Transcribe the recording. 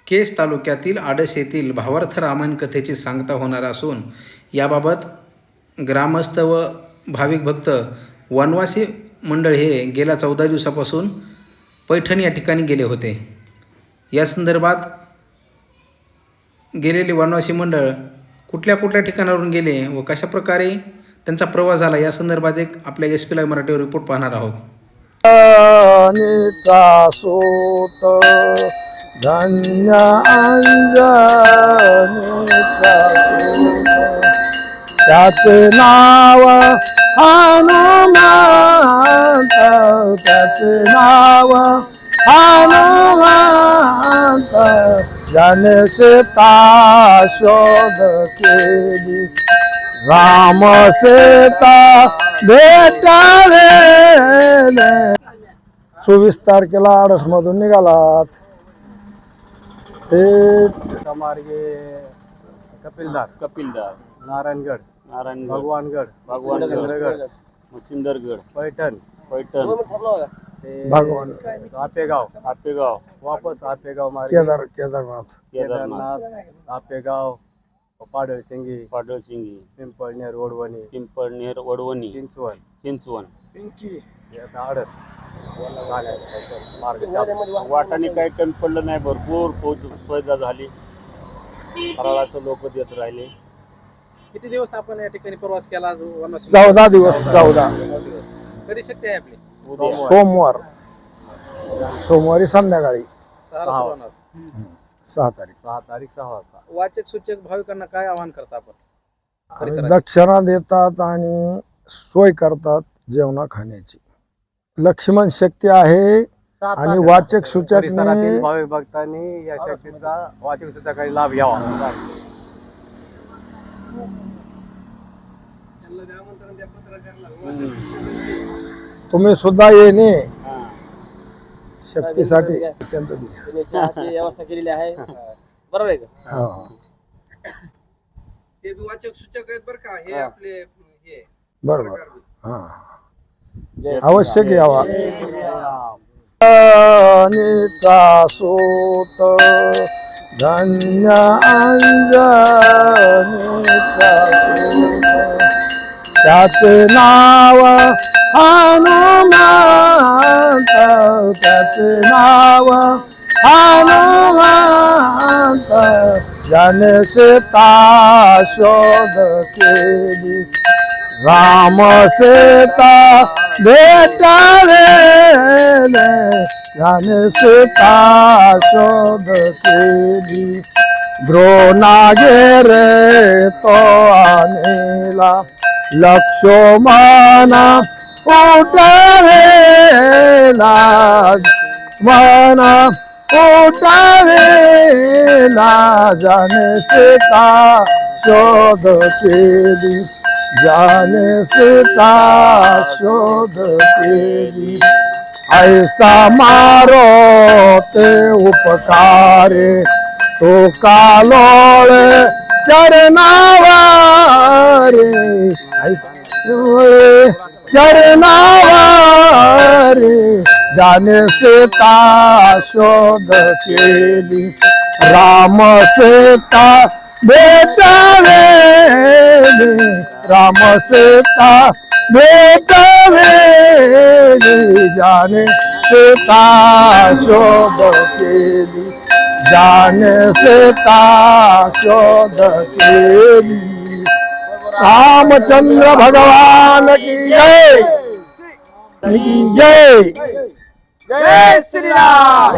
केस तालुक्यातील आडस येथील भावार्थ रामायण कथेची सांगता होणार असून याबाबत ग्रामस्थ व भाविक भक्त वनवासी मंडळ हे गेल्या 14 दिवसापासून पैठण या ठिकाणी गेले होते। या संदर्भात गेलेले वनवासी मंडळ कुठल्या ठिकाणावरून गेले व कशा प्रकारे त्यांचा प्रवास झाला या संदर्भात एक आपल्या SP लाईव्ह मराठीवर रिपोर्ट पाहणार आहोत। धन्य अंजनीचा सूत त्याचे नाव हनुमंत त्याचे नाव हनुमंत ज्याने सीता शोध केली राम सीता भेटावे 24 तारखेला आडसमधून निघालात। मार्गे कपिलदार नारायणगड भगवानगड मच्छिंद्रगड पैठण भगवान आपेगाव वापस आपेगाव मार्गे केदारनाथ आपेगाव पाडळसिंगी पिंपळनेर वडवणी चिंचवण आडस वाटाने काही कमी पडलं नाही, भरपूर पैदा झाली, फराळाचं लोक देत राहिले। किती दिवस आपण या ठिकाणी प्रवास केला? 14 दिवस। 14 कधी शक्य आहे आपली? सोमवारी संध्याकाळी 6 तारीख 6 वाजता। वाचक सूचक भाविकांना काय आवाहन करता आपण? दक्षिणा देतात आणि सोय करतात जेवणा खाण्याची। लक्ष्मण शक्ती आहे आणि वाचक सूचक भाविक भक्तांनी या शक्तीचा वाचक सूचकांनी लाभ घ्यावा। तुम्ही सुद्धा येणे शक्तीसाठी त्यांचं व्यवस्था केलेली आहे, बरोबर आहे का? ते वाचक सूचक आहेत बरं का, हे आपले हे बरोबर। आवश्यक यावा। सूत धन्य अंजनीचा सूत त्याचे नाव हनुमंत त्याचे नाव हनुमंत ज्याने सीता शोध केली राम सीता भेटावे ज्याने सीता शोध केली द्रोणागेरे तो आणला लक्ष्मण उठवेला ज्याने सीता शोध केली ज्याने सीता शोध केली ऐसा मारो ते उपकारे तो कालोळ चरणावारे चरणावारे ज्याने सीता शोध केली राम सीता भेटावे राम सीता भेटावे ज्याने सीता शोध केली ज्याने सीता शोध केली। रामचंद्र भगवान की जय जय जय श्री राम।